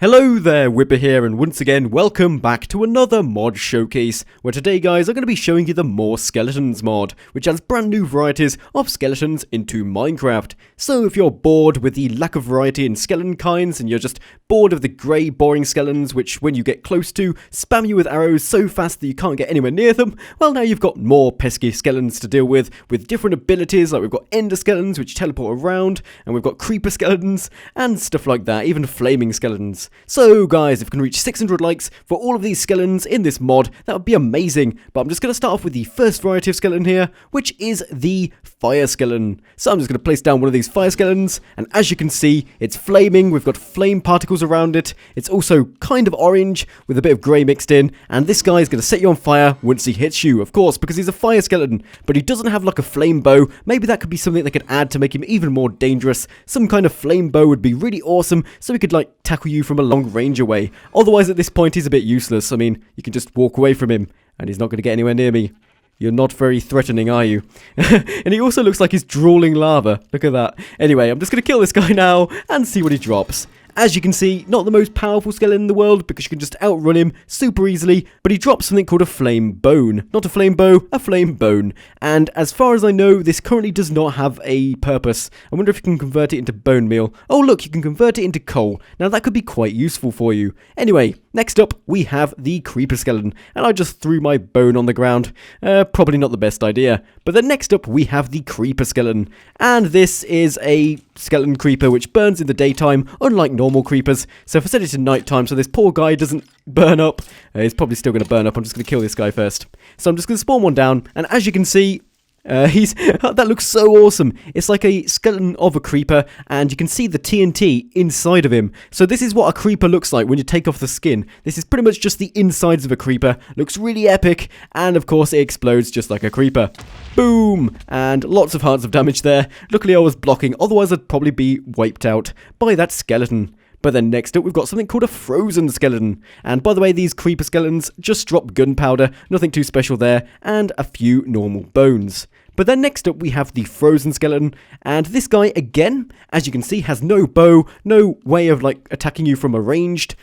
Hello there, Wipper here, and once again, welcome back to another mod showcase, where today, guys, I'm going to be showing you the More Skeletons mod, which adds brand new varieties of skeletons into Minecraft. So if you're bored with the lack of variety in skeleton kinds, and you're just bored of the grey, boring skeletons, which when you get close to, spam you with arrows so fast that you can't get anywhere near them, well, now you've got more pesky skeletons to deal with different abilities, like we've got ender skeletons, which teleport around, and we've got creeper skeletons, and stuff like that, even flaming skeletons. So guys, if we can reach 600 likes for all of these skeletons in this mod, that would be amazing. But I'm just going to start off with the first variety of skeleton here, which is the fire skeleton. So I'm just going to place down one of these fire skeletons, and as you can see, it's flaming. We've got flame particles around it. It's also kind of orange with a bit of grey mixed in, and this guy is going to set you on fire once he hits you, of course, because he's a fire skeleton, but he doesn't have like a flame bow. Maybe that could be something they could add to make him even more dangerous. Some kind of flame bow would be really awesome, so he could like tackle you from a long range away. Otherwise, at this point, he's a bit useless. I mean, you can just walk away from him, and he's not going to get anywhere near me. You're not very threatening, are you? And he also looks like he's drooling lava. Look at that. Anyway, I'm just going to kill this guy now and see what he drops. As you can see, not the most powerful skeleton in the world because you can just outrun him super easily, but he drops something called a flame bone. Not a flame bow, a flame bone. And as far as I know, this currently does not have a purpose. I wonder if you can convert it into bone meal. Oh look, you can convert it into coal. Now that could be quite useful for you. Anyway, next up we have the creeper skeleton, and I just threw my bone on the ground. Probably not the best idea. But then next up we have the creeper skeleton, and this is a skeleton creeper which burns in the daytime, unlike normal creepers. So if I set it to nighttime so this poor guy doesn't burn up, he's probably still going to burn up. I'm just going to kill this guy first. So I'm just going to spawn one down, and as you can see, that looks so awesome. It's like a skeleton of a creeper, and you can see the TNT inside of him. So this is what a creeper looks like when you take off the skin. This is pretty much just the insides of a creeper. Looks really epic, and of course it explodes just like a creeper. Boom! And lots of hearts of damage there. Luckily I was blocking, otherwise I'd probably be wiped out by that skeleton. But then next up, we've got something called a frozen skeleton. And by the way, these creeper skeletons just drop gunpowder, nothing too special there, and a few normal bones. But then next up, we have the frozen skeleton, and this guy, again, as you can see, has no bow, no way of, like, attacking you from a ranged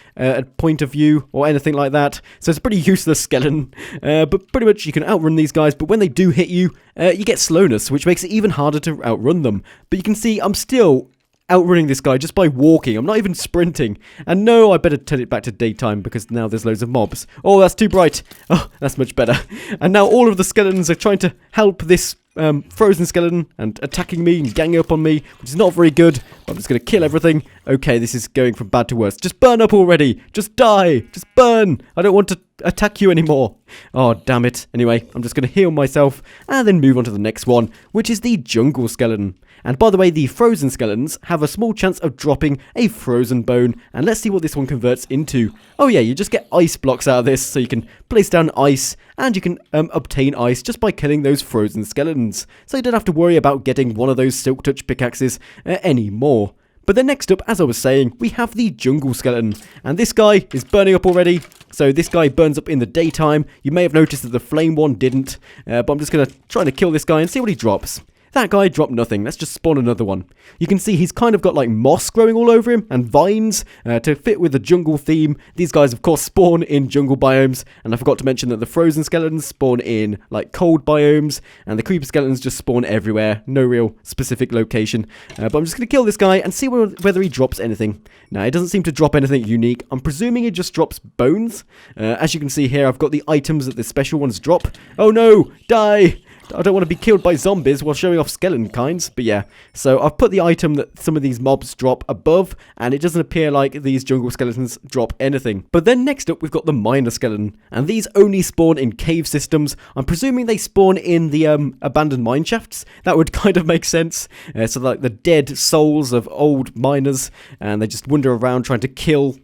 point of view or anything like that. So it's a pretty useless skeleton, but pretty much you can outrun these guys, but when they do hit you, you get slowness, which makes it even harder to outrun them. But you can see I'm still outrunning this guy just by walking. I'm not even sprinting. And no, I better turn it back to daytime because now there's loads of mobs. Oh, that's too bright. Oh, that's much better. And now all of the skeletons are trying to help this frozen skeleton and attacking me and ganging up on me, which is not very good. I'm just going to kill everything. Okay, this is going from bad to worse. Just burn up already. Just die. Just burn. I don't want to attack you anymore. Oh, damn it. Anyway, I'm just going to heal myself and then move on to the next one, which is the jungle skeleton. And by the way, the frozen skeletons have a small chance of dropping a frozen bone. And let's see what this one converts into. Oh yeah, you just get ice blocks out of this, so you can place down ice, and you can obtain ice just by killing those frozen skeletons. So you don't have to worry about getting one of those silk touch pickaxes anymore. But then next up, as I was saying, we have the jungle skeleton. And this guy is burning up already. So this guy burns up in the daytime. You may have noticed that the flame one didn't. But I'm just going to try to kill this guy and see what he drops. That guy dropped nothing. Let's just spawn another one. You can see he's kind of got like moss growing all over him and vines to fit with the jungle theme. These guys, of course, spawn in jungle biomes. And I forgot to mention that the frozen skeletons spawn in like cold biomes. And the creeper skeletons just spawn everywhere. No real specific location. But I'm just going to kill this guy and see whether he drops anything. Now, it doesn't seem to drop anything unique. I'm presuming it just drops bones. As you can see here, I've got the items that the special ones drop. Oh no! Die! I don't want to be killed by zombies while showing off skeleton kinds, but yeah. So I've put the item that some of these mobs drop above, and it doesn't appear like these jungle skeletons drop anything. But then next up, we've got the miner skeleton, and these only spawn in cave systems. I'm presuming they spawn in the abandoned mine shafts. That would kind of make sense. So like the dead souls of old miners, and they just wander around trying to kill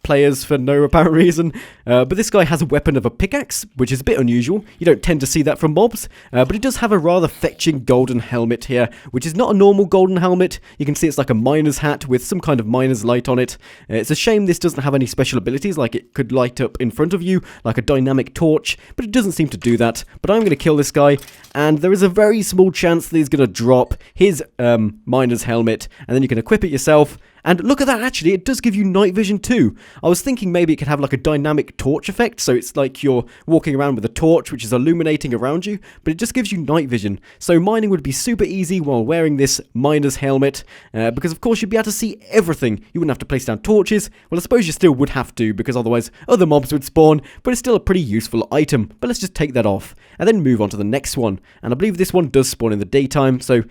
players for no apparent reason. But this guy has a weapon of a pickaxe, which is a bit unusual. You don't tend to see that from mobs. But he does have a rather fetching golden helmet here, which is not a normal golden helmet. You can see it's like a miner's hat with some kind of miner's light on it. It's a shame this doesn't have any special abilities, like it could light up in front of you, like a dynamic torch, but it doesn't seem to do that. But I'm going to kill this guy, and there is a very small chance that he's going to drop his miner's helmet, and then you can equip it yourself, And look at that, actually, it does give you night vision too. I was thinking maybe it could have like a dynamic torch effect, so it's like you're walking around with a torch which is illuminating around you, but it just gives you night vision. So mining would be super easy while wearing this miner's helmet, because of course you'd be able to see everything. You wouldn't have to place down torches. Well, I suppose you still would have to, because otherwise other mobs would spawn, but it's still a pretty useful item. But let's just take that off, and then move on to the next one. And I believe this one does spawn in the daytime, so,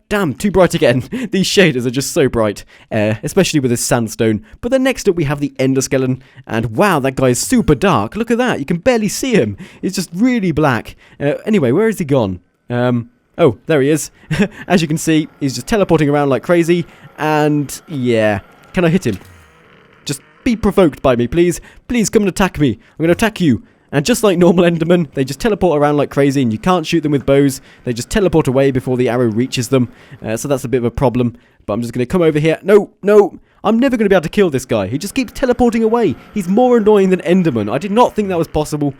damn, too bright again. These shaders are just so bright, especially with this sandstone. But then next up we have the ender skeleton, and wow, that guy is super dark. Look at that, you can barely see him. He's just really black. Anyway, where has he gone? Oh, there he is. As you can see, he's just teleporting around like crazy, and yeah, can I hit him? Just be provoked by me, please. Please come and attack me. I'm going to attack you. And just like normal Endermen, they just teleport around like crazy, and you can't shoot them with bows. They just teleport away before the arrow reaches them. So that's a bit of a problem. But I'm just going to come over here. No, no. I'm never going to be able to kill this guy. He just keeps teleporting away. He's more annoying than Enderman. I did not think that was possible.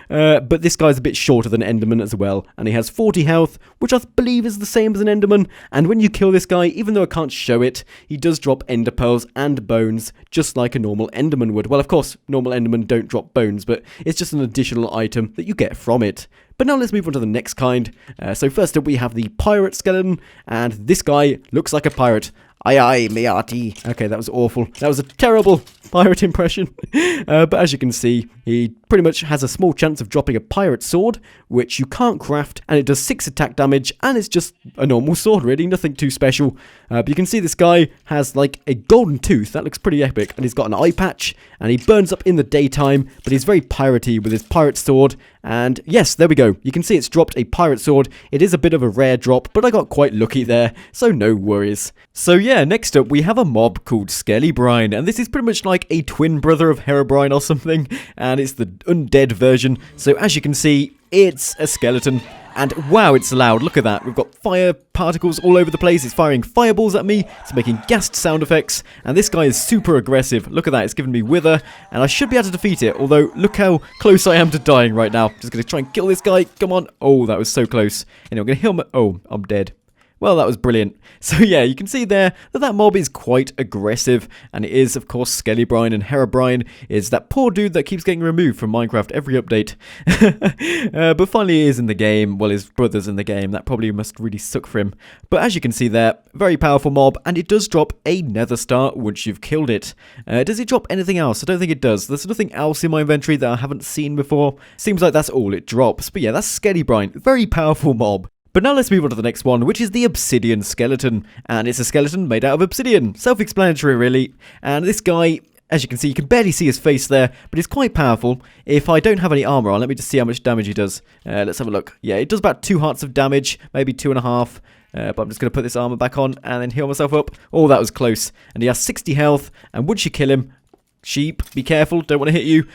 But this guy's a bit shorter than Enderman as well. And he has 40 health, which I believe is the same as an Enderman. And when you kill this guy, even though I can't show it, he does drop Ender pearls and bones, just like a normal Enderman would. Well, of course, normal Endermen don't drop bones, but it's just an additional item that you get from it. But now let's move on to the next kind. So first up we have the pirate skeleton, and this guy looks like a pirate. Aye aye, me arty. Okay, that was awful. That was a terrible pirate impression. But as you can see, he pretty much has a small chance of dropping a pirate sword, which you can't craft, and it does 6 attack damage, and it's just a normal sword really, nothing too special. But you can see this guy has like a golden tooth, that looks pretty epic, and he's got an eye patch, and he burns up in the daytime, but he's very piratey with his pirate sword. And yes, there we go. You can see it's dropped a pirate sword. It is a bit of a rare drop, but I got quite lucky there, so no worries. So yeah, next up we have a mob called Skellybrine, and this is pretty much like a twin brother of Herobrine or something, and it's the undead version. So as you can see, it's a skeleton. And wow, it's loud. Look at that. We've got fire particles all over the place. It's firing fireballs at me. It's making gassed sound effects. And this guy is super aggressive. Look at that. It's giving me wither. And I should be able to defeat it. Although, look how close I am to dying right now. Just going to try and kill this guy. Come on. Oh, that was so close. Anyway, I'm going to heal my... Oh, I'm dead. Well, that was brilliant. So yeah, you can see there that that mob is quite aggressive, and it is, of course, Skellybrine, and Herobrine is that poor dude that keeps getting removed from Minecraft every update. But finally he is in the game. Well, his brother's in the game. That probably must really suck for him. But as you can see there, very powerful mob, and it does drop a nether star once you've killed it. Does it drop anything else? I don't think it does. There's nothing else in my inventory that I haven't seen before. Seems like that's all it drops. But yeah, that's Skellybrine. Very powerful mob. But now let's move on to the next one, which is the obsidian skeleton. And it's a skeleton made out of obsidian. Self-explanatory, really. And this guy, as you can see, you can barely see his face there, but he's quite powerful. If I don't have any armor on, let me just see how much damage he does. Let's have a look. Yeah, it does about 2 hearts of damage, maybe 2.5. But I'm just going to put this armor back on and then heal myself up. Oh, that was close. And he has 60 health, and once you kill him... Sheep, be careful, don't want to hit you.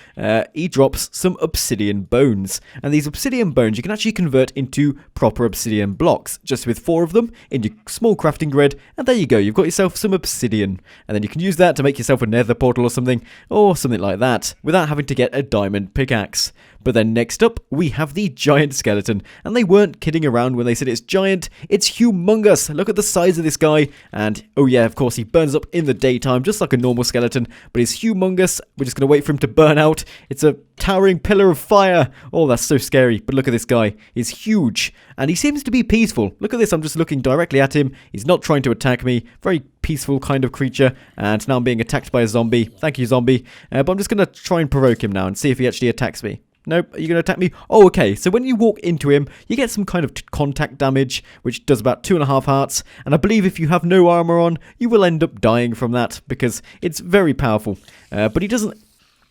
He drops some obsidian bones. And these obsidian bones you can actually convert into proper obsidian blocks, just with 4 of them in your small crafting grid. And there you go, you've got yourself some obsidian. And then you can use that to make yourself a nether portal or something like that, without having to get a diamond pickaxe. But then next up, we have the giant skeleton. And they weren't kidding around when they said it's giant. It's humongous. Look at the size of this guy. And, oh yeah, of course, he burns up in the daytime, just like a normal skeleton. But he's humongous. We're just going to wait for him to burn out. It's a towering pillar of fire. Oh, that's so scary. But look at this guy. He's huge. And he seems to be peaceful. Look at this. I'm just looking directly at him. He's not trying to attack me. Very peaceful kind of creature. And now I'm being attacked by a zombie. Thank you, zombie. But I'm just going to try and provoke him now and see if he actually attacks me. Nope, are you going to attack me? Oh, okay, so when you walk into him, you get some kind of contact damage, which does about 2.5 hearts, and I believe if you have no armor on, you will end up dying from that, because it's very powerful. But he doesn't,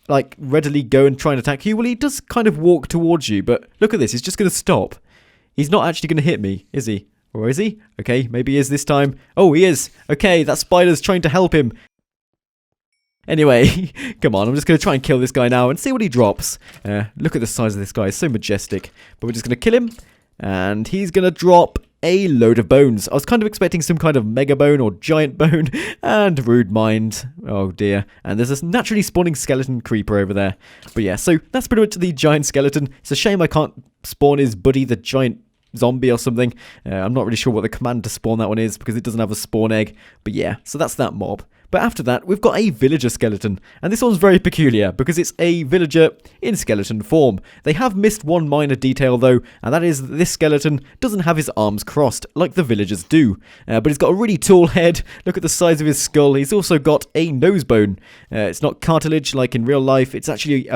like, readily go and try and attack you. Well, he does kind of walk towards you, but look at this, he's just going to stop. He's not actually going to hit me, is he? Or is he? Okay, maybe he is this time. Oh, he is. Okay, that spider's trying to help him. Anyway, come on, I'm just going to try and kill this guy now and see what he drops. Look at the size of this guy, it's so majestic. But we're just going to kill him, and he's going to drop a load of bones. I was kind of expecting some kind of mega bone or giant bone, and rude mind. Oh dear. And there's this naturally spawning skeleton creeper over there. But yeah, so that's pretty much the giant skeleton. It's a shame I can't spawn his buddy, the giant zombie or something. I'm not really sure what the command to spawn that one is because it doesn't have a spawn egg. But yeah, so that's that mob. But after that, we've got a villager skeleton, and this one's very peculiar because it's a villager in skeleton form. They have missed one minor detail though, and that is that this skeleton doesn't have his arms crossed like the villagers do. But he's got a really tall head. Look at the size of his skull. He's also got a nose bone. It's not cartilage like in real life. It's actually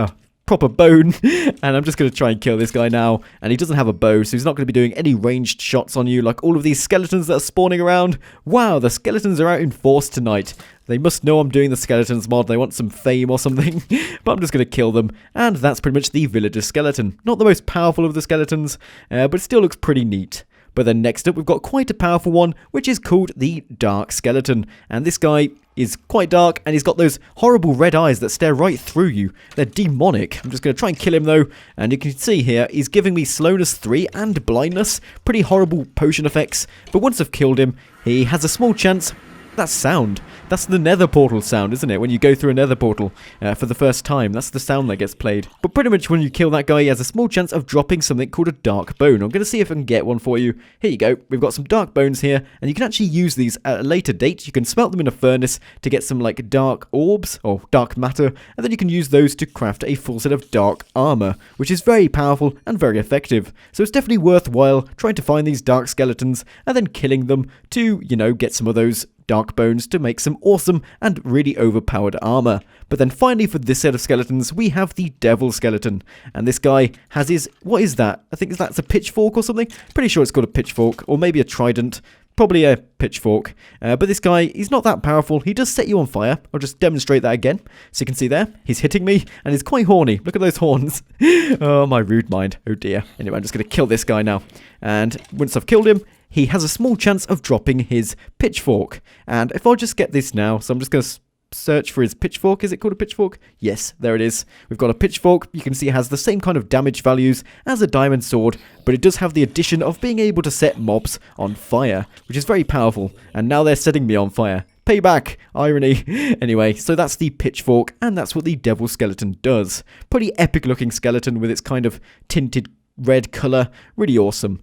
proper bone. And I'm just going to try and kill this guy now. And he doesn't have a bow, so he's not going to be doing any ranged shots on you like all of these skeletons that are spawning around. Wow, the skeletons are out in force tonight. They must know I'm doing the skeletons mod. They want some fame or something. But I'm just going to kill them. And that's pretty much the villager skeleton. Not the most powerful of the skeletons, but it still looks pretty neat. But then next up, we've got quite a powerful one, which is called the Dark Skeleton. And this guy is quite dark, and he's got those horrible red eyes that stare right through you. They're demonic. I'm just going to try and kill him, though. And you can see here, he's giving me slowness 3 and blindness. Pretty horrible potion effects. But once I've killed him, he has a small chance. That sound. That's the nether portal sound, isn't it? When you go through a nether portal for the first time. That's the sound that gets played. But pretty much when you kill that guy, he has a small chance of dropping something called a dark bone. I'm going to see if I can get one for you. Here you go. We've got some dark bones here. And you can actually use these at a later date. You can smelt them in a furnace to get some like dark orbs or dark matter. And then you can use those to craft a full set of dark armor, which is very powerful and very effective. So it's definitely worthwhile trying to find these dark skeletons and then killing them to, you know, get some of those dark bones to make some awesome and really overpowered armor. But then finally for this set of skeletons, we have the devil skeleton. And this guy has his, what is that? I think that's a pitchfork or something. Pretty sure it's called a pitchfork or maybe a trident. Probably a pitchfork. But this guy, he's not that powerful. He does set you on fire. I'll just demonstrate that again. So you can see there, he's hitting me and he's quite horny. Look at those horns. Oh, my rude mind. Oh dear. Anyway, I'm just going to kill this guy now. And once I've killed him, he has a small chance of dropping his pitchfork. And if I just get this now, so I'm just going to search for his pitchfork. Is it called a pitchfork? Yes, there it is. We've got a pitchfork. You can see it has the same kind of damage values as a diamond sword, but it does have the addition of being able to set mobs on fire, which is very powerful. And now they're setting me on fire. Payback! Irony. Anyway, so that's the pitchfork, and that's what the devil skeleton does. Pretty epic looking skeleton with its kind of tinted red colour. Really awesome.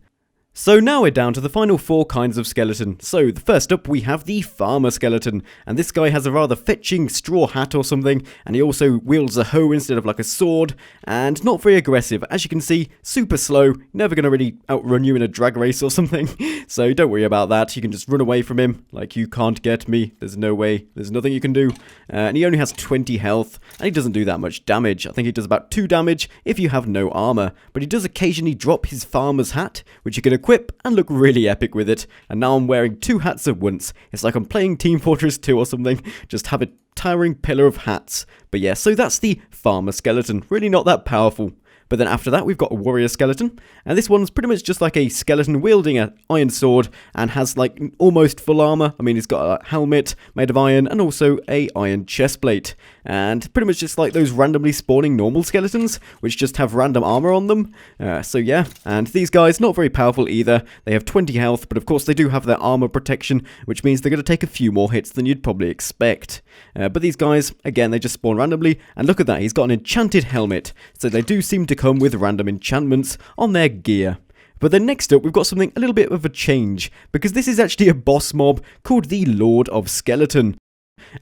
So now we're down to the final 4 kinds of skeleton. So the first up we have the farmer skeleton, and this guy has a rather fetching straw hat or something, and he also wields a hoe instead of like a sword, and not very aggressive. As you can see, super slow, never going to really outrun you in a drag race or something, so don't worry about that. You can just run away from him, like you can't get me, there's no way, there's nothing you can do. And he only has 20 health, and he doesn't do that much damage. I think he does about 2 damage if you have no armor, but he does occasionally drop his farmer's hat, which you can equip and look really epic with it. And now I'm wearing 2 hats at once. It's like I'm playing Team Fortress 2 or something. Just have a towering pillar of hats. But yeah, so that's the farmer skeleton. Really not that powerful. But then after that, we've got a warrior skeleton. And this one's pretty much just like a skeleton wielding an iron sword and has like almost full armor. I mean, he's got a helmet made of iron and also a iron chest plate. And pretty much just like those randomly spawning normal skeletons, which just have random armor on them. So yeah, and these guys, not very powerful either. They have 20 health, but of course they do have their armor protection, which means they're going to take a few more hits than you'd probably expect. But these guys, again, they just spawn randomly. And look at that, he's got an enchanted helmet. So they do seem to come with random enchantments on their gear. But then next up, we've got something a little bit of a change, because this is actually a boss mob called the Lord of Skeleton.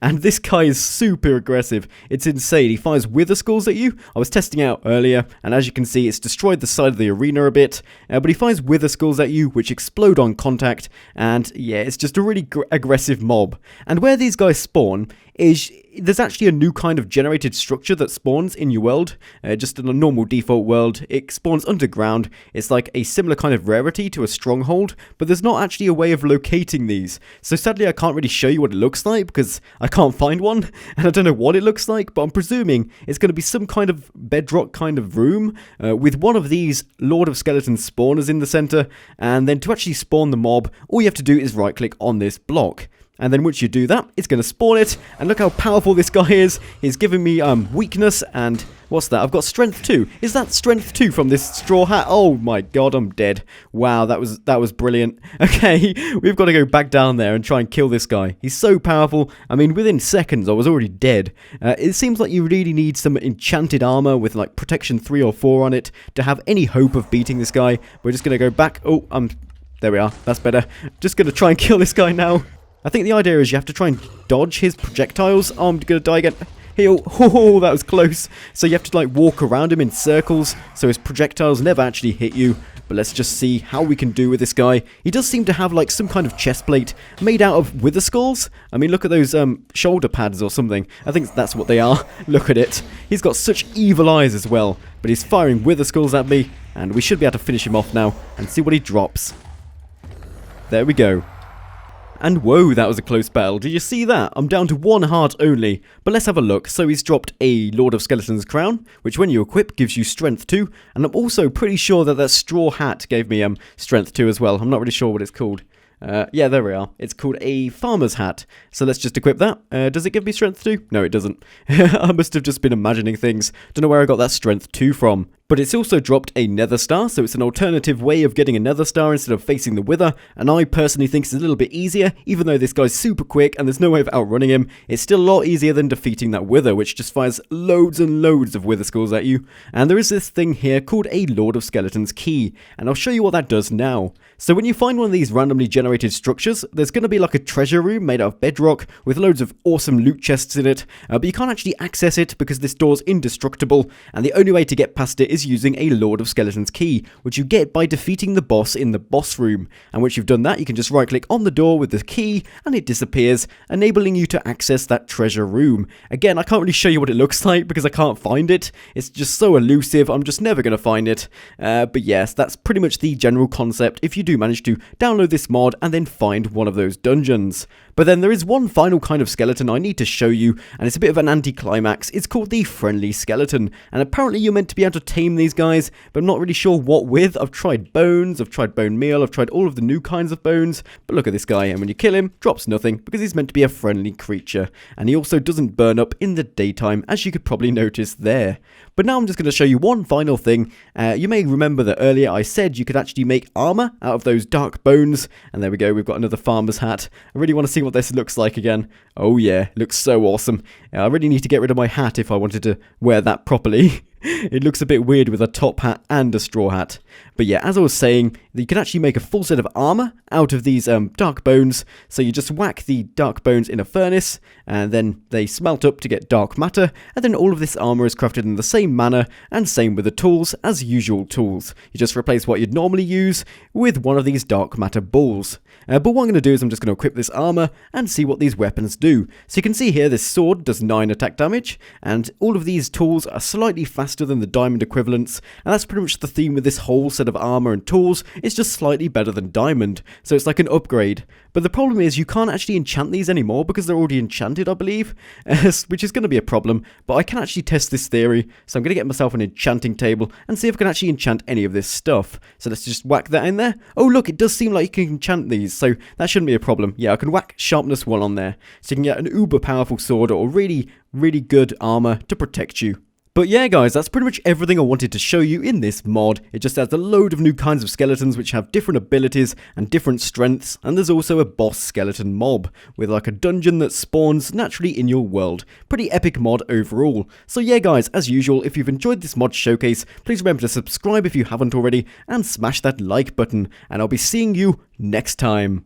And this guy is super aggressive. It's insane. He fires wither skulls at you. I was testing out earlier, and as you can see, it's destroyed the side of the arena a bit. But he fires wither skulls at you, which explode on contact. And yeah, it's just a really aggressive mob. And where these guys spawn is there's actually a new kind of generated structure that spawns in your world. Just in a normal default world, it spawns underground. It's like a similar kind of rarity to a stronghold, but there's not actually a way of locating these. So sadly, I can't really show you what it looks like because I can't find one, and I don't know what it looks like, but I'm presuming it's going to be some kind of bedrock kind of room with one of these Lord of Skeleton spawners in the center, and then to actually spawn the mob, all you have to do is right-click on this block. And then once you do that, it's going to spawn it. And look how powerful this guy is. He's giving me weakness and What's that? I've got strength 2. Is that strength 2 from this straw hat? Oh my god, I'm dead. Wow, that was brilliant. Okay, we've got to go back down there and try and kill this guy. He's so powerful. I mean, within seconds, I was already dead. It seems like you really need some enchanted armor with like protection 3 or 4 on it to have any hope of beating this guy. We're just going to go back. Oh, there we are. That's better. Just going to try and kill this guy now. I think the idea is you have to try and dodge his projectiles. Oh, I'm going to die again. Heal. Oh, that was close. So you have to like walk around him in circles so his projectiles never actually hit you. But let's just see how we can do with this guy. He does seem to have like some kind of chest plate made out of wither skulls. I mean, look at those shoulder pads or something. I think that's what they are. Look at it. He's got such evil eyes as well. But he's firing wither skulls at me. And we should be able to finish him off now and see what he drops. There we go. And whoa, that was a close battle. Did you see that? I'm down to 1 heart only. But let's have a look. So he's dropped a Lord of Skeletons crown, which when you equip gives you strength 2. And I'm also pretty sure that straw hat gave me strength 2 as well. I'm not really sure what it's called. Yeah, there we are. It's called a farmer's hat. So let's just equip that. Does it give me strength 2? No, it doesn't. I must have just been imagining things. Don't know where I got that strength 2 from. But it's also dropped a nether star, so it's an alternative way of getting a nether star instead of facing the wither, and I personally think it's a little bit easier, even though this guy's super quick and there's no way of outrunning him. It's still a lot easier than defeating that wither, which just fires loads and loads of wither skulls at you. And there is this thing here called a Lord of Skeletons key, and I'll show you what that does now. So when you find one of these randomly generated structures, there's going to be like a treasure room made out of bedrock with loads of awesome loot chests in it, but you can't actually access it because this door's indestructible, and the only way to get past it is using a Lord of Skeletons key, which you get by defeating the boss in the boss room. And once you've done that, you can just right click on the door with the key and it disappears, enabling you to access that treasure room. Again, I can't really show you what it looks like because I can't find it. It's just so elusive, I'm just never going to find it. But yes, that's pretty much the general concept if you do manage to download this mod and then find one of those dungeons. But then there is one final kind of skeleton I need to show you, and it's a bit of an anticlimax. It's called the Friendly Skeleton, and apparently you're meant to be able to tame these guys, but I'm not really sure what with. I've tried bones, I've tried bone meal, I've tried all of the new kinds of bones, but look at this guy, and when you kill him, drops nothing, because he's meant to be a friendly creature, and he also doesn't burn up in the daytime, as you could probably notice there. But now I'm just going to show you one final thing. You may remember that earlier I said you could actually make armor out of those dark bones, and there we go, we've got another farmer's hat. I really want to see what this looks like again. Oh yeah, looks so awesome. I really need to get rid of my hat if I wanted to wear that properly. It looks a bit weird with a top hat and a straw hat. But yeah, as I was saying, you can actually make a full set of armor out of these dark bones. So you just whack the dark bones in a furnace, and then they smelt up to get dark matter, and then all of this armor is crafted in the same manner, and same with the tools as usual tools. You just replace what you'd normally use with one of these dark matter balls. But what I'm going to do is I'm just going to equip this armor and see what these weapons do. So you can see here this sword does 9 attack damage, and all of these tools are slightly faster than the diamond equivalents, and that's pretty much the theme with this whole set of armor and tools. It's just slightly better than diamond, so it's like an upgrade. But the problem is you can't actually enchant these anymore because they're already enchanted, I believe, which is going to be a problem, but I can actually test this theory, so I'm going to get myself an enchanting table and see if I can actually enchant any of this stuff. So let's just whack that in there. Oh look, it does seem like you can enchant these, so that shouldn't be a problem. Yeah, I can whack sharpness 1 on there, so you can get an uber powerful sword or really, really good armor to protect you. But yeah guys, that's pretty much everything I wanted to show you in this mod. It just adds a load of new kinds of skeletons which have different abilities and different strengths, and there's also a boss skeleton mob with like a dungeon that spawns naturally in your world. Pretty epic mod overall. So yeah guys, as usual, if you've enjoyed this mod showcase, please remember to subscribe if you haven't already, and smash that like button, and I'll be seeing you next time.